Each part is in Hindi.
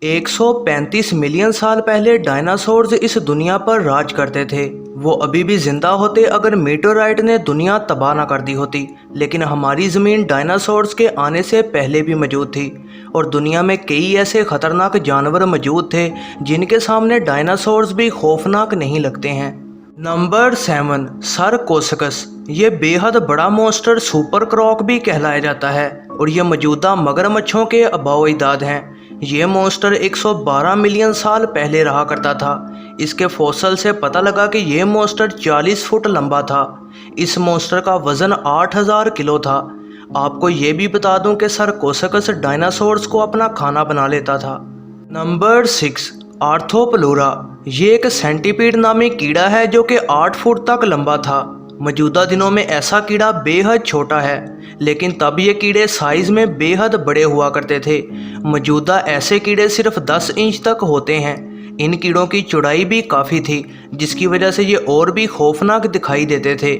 135 मिलियन साल पहले डायनासोर्स इस दुनिया पर राज करते थे। वो अभी भी जिंदा होते अगर मीटोराइट ने दुनिया तबाह ना कर दी होती। लेकिन हमारी ज़मीन डायनासोर्स के आने से पहले भी मौजूद थी और दुनिया में कई ऐसे खतरनाक जानवर मौजूद थे जिनके सामने डायनासोर्स भी खौफनाक नहीं लगते हैं। नंबर 7, सरकोसकस। ये बेहद बड़ा मॉन्स्टर सुपर क्रॉक भी कहलाया जाता है और ये मौजूदा मगरमच्छों के अबाओ-अजदाद हैं। ये मॉन्स्टर 112 मिलियन साल पहले रहा करता था। इसके फॉसल से पता लगा कि ये मॉन्स्टर 40 फुट लंबा था। इस मॉन्स्टर का वजन 8000 किलो था। आपको ये भी बता दूं कि सरकोसकस डायनासोर्स को अपना खाना बना लेता था। नंबर 6, आर्थ्रोप्लूरा। ये एक सेंटीपीड नामी कीड़ा है जो कि 8 फुट तक लंबा था। मौजूदा दिनों में ऐसा कीड़ा बेहद छोटा है, लेकिन तब ये कीड़े साइज में बेहद बड़े हुआ करते थे। मौजूदा ऐसे कीड़े सिर्फ 10 इंच तक होते हैं। इन कीड़ों की चौड़ाई भी काफ़ी थी, जिसकी वजह से ये और भी खौफनाक दिखाई देते थे।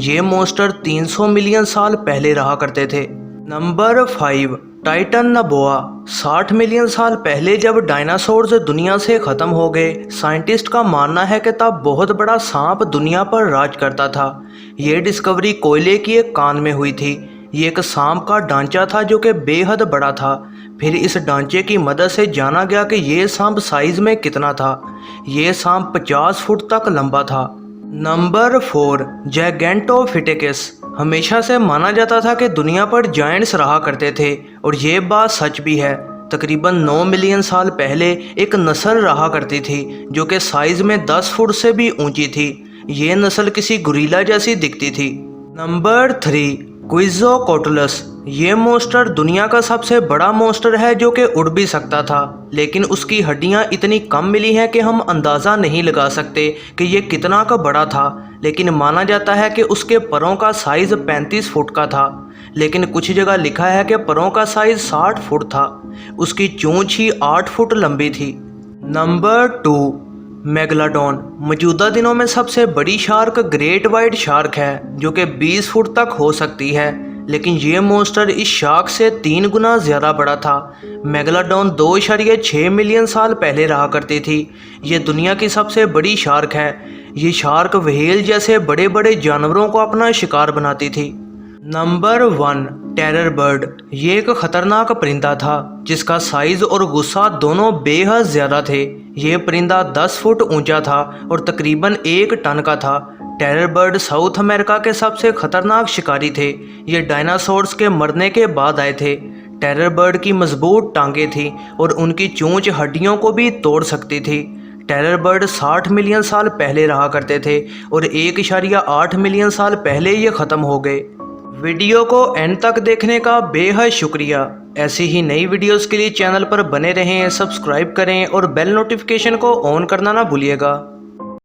ये मॉन्स्टर 300 मिलियन साल पहले रहा करते थे। नंबर 5, टाइटनबोआ। 60 मिलियन साल पहले जब डायनासोर्स दुनिया से ख़त्म हो गए, साइंटिस्ट का मानना है कि तब बहुत बड़ा सांप दुनिया पर राज करता था। ये डिस्कवरी कोयले की एक कान में हुई थी। ये एक सांप का ढांचा था जो कि बेहद बड़ा था। फिर इस ढांचे की मदद से जाना गया कि ये सांप साइज में कितना था। ये सांप 50 फुट तक लंबा था। नंबर 4, जैगेंटोफिटेकस। हमेशा से माना जाता था कि दुनिया पर जायंट्स रहा करते थे और ये बात सच भी है। तकरीबन 9 मिलियन साल पहले एक नस्ल रहा करती थी जो कि साइज में 10 फुट से भी ऊंची थी। ये नस्ल किसी गुरीला जैसी दिखती थी। नंबर 3, क्विज़ोकोटलस। ये मॉन्स्टर दुनिया का सबसे बड़ा मॉन्स्टर है जो कि उड़ भी सकता था, लेकिन उसकी हड्डियां इतनी कम मिली हैं कि हम अंदाज़ा नहीं लगा सकते कि ये कितना का बड़ा था। लेकिन माना जाता है कि उसके परों का साइज़ 35 फुट का था, लेकिन कुछ जगह लिखा है कि परों का साइज़ 60 फुट था। उसकी चोंच ही 8 फुट लंबी थी। Number 2, megalodon. मौजूदा दिनों में सबसे बड़ी शार्क ग्रेट वाइट शार्क है जो कि 20 फुट तक हो सकती है, लेकिन ये मॉन्स्टर इस शार्क से 3 गुना ज़्यादा बड़ा था। मेगलाडोन 2.6 मिलियन साल पहले रहा करती थी। ये दुनिया की सबसे बड़ी शार्क है। ये शार्क व्हेल जैसे बड़े बड़े जानवरों को अपना शिकार बनाती थी। Number 1, terror bird. ये एक खतरनाक परिंदा था जिसका साइज और गुस्सा दोनों बेहद ज़्यादा थे। ये परिंदा 10 फुट ऊंचा था और तकरीबन 1 टन का था। टेरर बर्ड साउथ अमेरिका के सबसे खतरनाक शिकारी थे। ये डायनासोर्स के मरने के बाद आए थे। टेरर बर्ड की मजबूत टांगें थी और उनकी चोंच हड्डियों को भी तोड़ सकती थी। टेरर बर्ड 60 मिलियन साल पहले रहा करते थे और 1.8 मिलियन साल पहले ये ख़त्म हो गए। वीडियो को एंड तक देखने का बेहद शुक्रिया। ऐसी ही नई वीडियोस के लिए चैनल पर बने रहें, सब्सक्राइब करें और बेल नोटिफिकेशन को ऑन करना ना भूलिएगा।